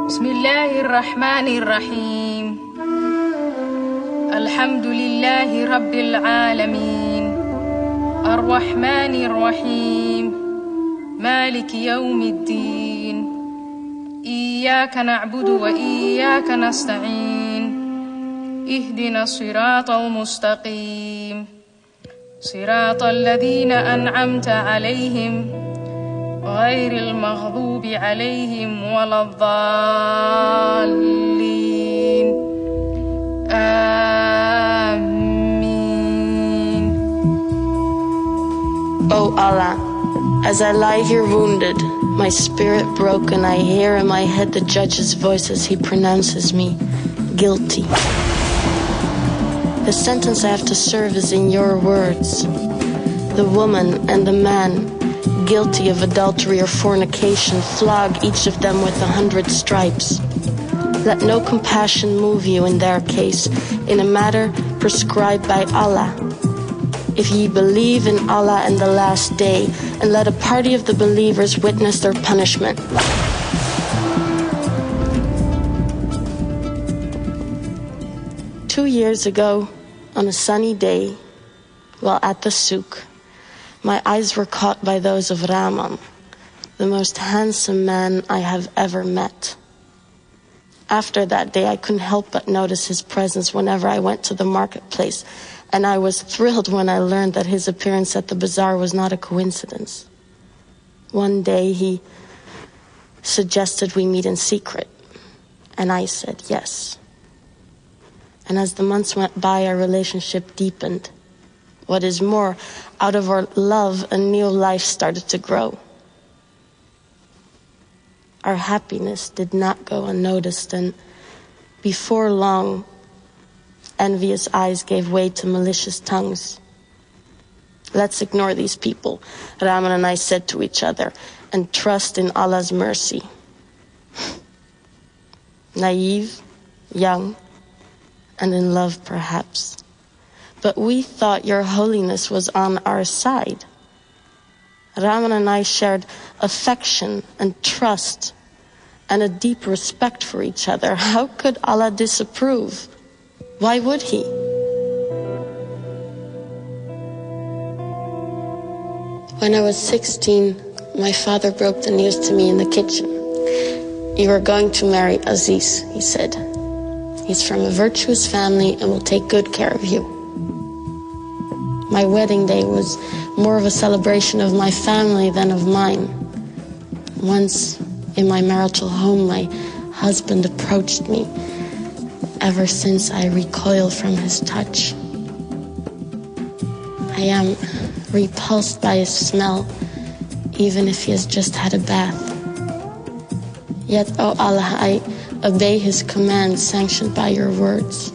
بسم الله الرحمن الرحيم الحمد لله رب العالمين الرحمن الرحيم مالك يوم الدين إياك نعبد وإياك نستعين اهدنا الصراط المستقيم صراط الذين أنعمت عليهم غير المغضوب عليهم ولا الضالين آمين. O Allah, as I lie here wounded, my spirit broken, I hear in my head the judge's voice as he pronounces me guilty. The sentence I have to serve is in your words. The woman and the man guilty of adultery or fornication, flog each of them with 100 stripes. Let no compassion move you in their case, in a matter prescribed by Allah. If ye believe in Allah and the last day, and let a party of the believers witness their punishment. Two years ago, on a sunny day, while at the souk, my eyes were caught by those of Rahman, the most handsome man I have ever met. After that day, I couldn't help but notice his presence whenever I went to the marketplace, and I was thrilled when I learned that his appearance at the bazaar was not a coincidence. One day, he suggested we meet in secret, and I said yes. And as the months went by, our relationship deepened. What is more, out of our love, a new life started to grow. Our happiness did not go unnoticed, and before long, envious eyes gave way to malicious tongues. Let's ignore these people, Rahman and I said to each other, and trust in Allah's mercy. Naive, young, and in love perhaps. But we thought your holiness was on our side. Rahman and I shared affection and trust and a deep respect for each other. How could Allah disapprove? Why would he? When I was 16, my father broke the news to me in the kitchen. You are going to marry Aziz, he said. He's from a virtuous family and will take good care of you. My wedding day was more of a celebration of my family than of mine. Once in my marital home, my husband approached me. Ever since, I recoil from his touch. I am repulsed by his smell, even if he has just had a bath. Yet, O Allah, I obey his commands sanctioned by your words.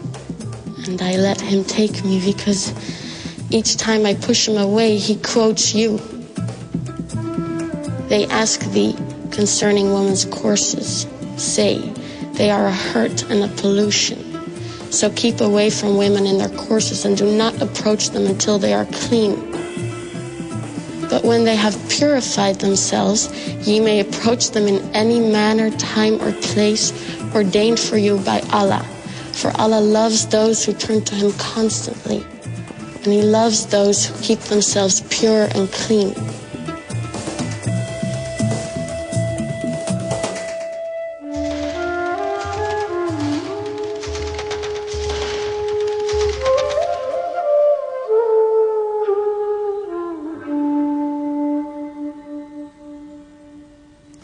And I let him take me because each time I push him away, he quotes you. They ask thee concerning women's courses. Say, they are a hurt and a pollution. So keep away from women in their courses and do not approach them until they are clean. But when they have purified themselves, ye may approach them in any manner, time, or place ordained for you by Allah. For Allah loves those who turn to him constantly. And he loves those who keep themselves pure and clean.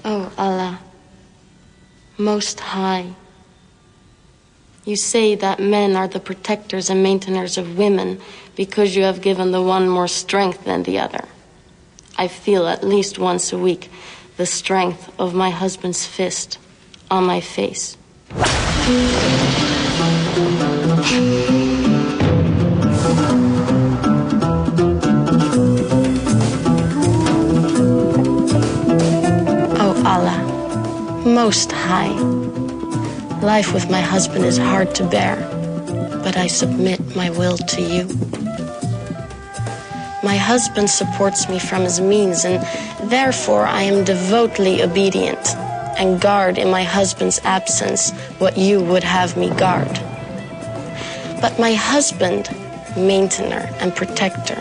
O Allah, Most High, You say that men are the protectors and maintainers of women because you have given the one more strength than the other. I feel at least once a week the strength of my husband's fist on my face. Oh Allah, Most High, life with my husband is hard to bear, but I submit my will to you. My husband supports me from his means, and therefore I am devotedly obedient and guard in my husband's absence what you would have me guard. But my husband, maintainer and protector,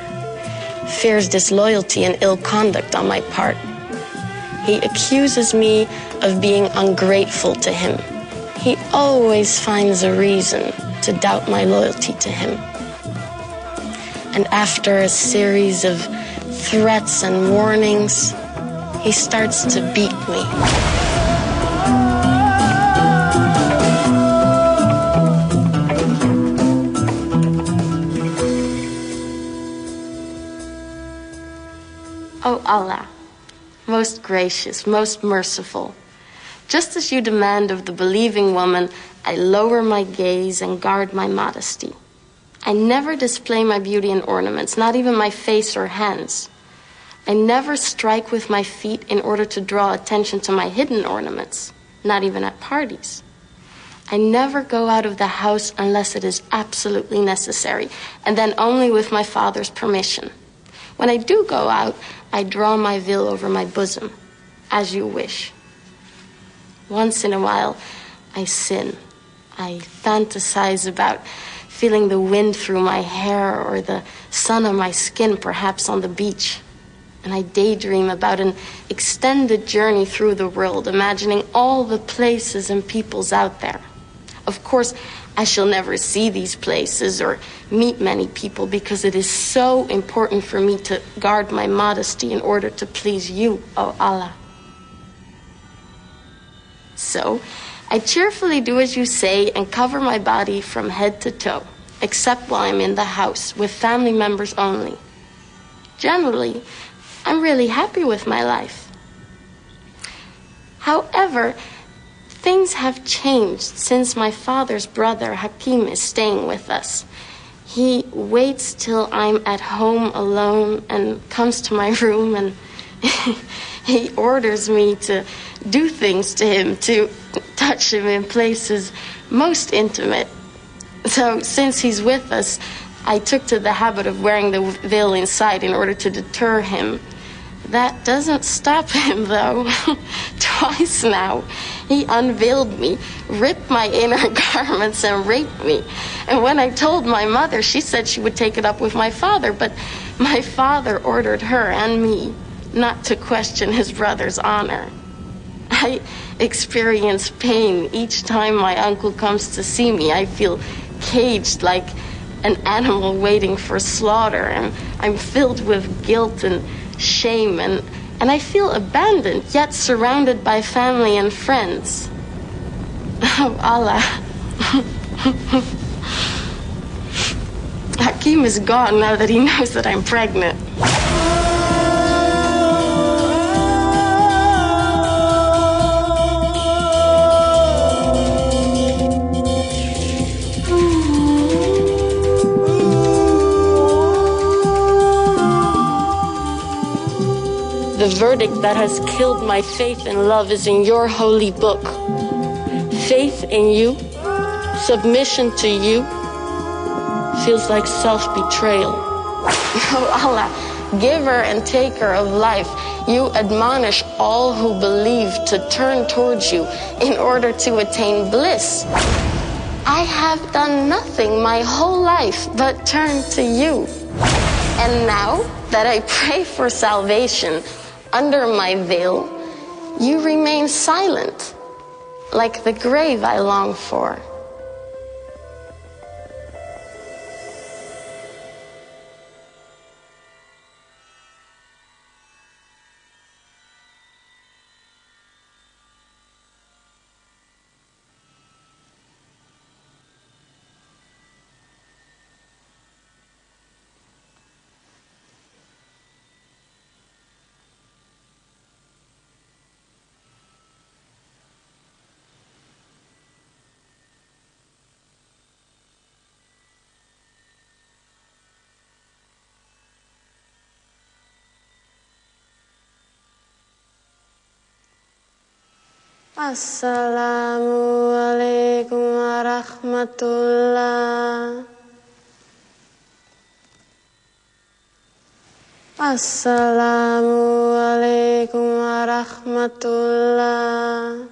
fears disloyalty and ill conduct on my part. He accuses me of being ungrateful to him. He always finds a reason to doubt my loyalty to him. And after a series of threats and warnings, he starts to beat me. O Allah, most gracious, most merciful, just as you demand of the believing woman, I lower my gaze and guard my modesty. I never display my beauty in ornaments, not even my face or hands. I never strike with my feet in order to draw attention to my hidden ornaments, not even at parties. I never go out of the house unless it is absolutely necessary, and then only with my father's permission. When I do go out, I draw my veil over my bosom, as you wish. Once in a while, I sin. I fantasize about feeling the wind through my hair or the sun on my skin, perhaps on the beach. And I daydream about an extended journey through the world, imagining all the places and peoples out there. Of course, I shall never see these places or meet many people because it is so important for me to guard my modesty in order to please you, O Allah. So, I cheerfully do as you say and cover my body from head to toe, except while I'm in the house with family members only. Generally, I'm really happy with my life. However, things have changed since my father's brother Hakim is staying with us. He waits till I'm at home alone and comes to my room and he orders me to do things to him, to touch him in places most intimate. So since he's with us, I took to the habit of wearing the veil inside in order to deter him. That doesn't stop him, though. Twice now, he unveiled me, ripped my inner garments, and raped me. And when I told my mother, she said she would take it up with my father, but my father ordered her and me not to question his brother's honor. I experience pain each time my uncle comes to see me. I feel caged like an animal waiting for slaughter, and I'm filled with guilt and shame, and I feel abandoned, yet surrounded by family and friends. Oh, Allah. Hakim is gone now that he knows that I'm pregnant. The verdict that has killed my faith and love is in your holy book. Faith in you, submission to you, feels like self-betrayal. Oh Allah, giver and taker of life, you admonish all who believe to turn towards you in order to attain bliss. I have done nothing my whole life but turn to you. And now that I pray for salvation under my veil, you remain silent, like the grave I long for. Assalamualaikum warahmatullah. Assalamualaikum warahmatullah.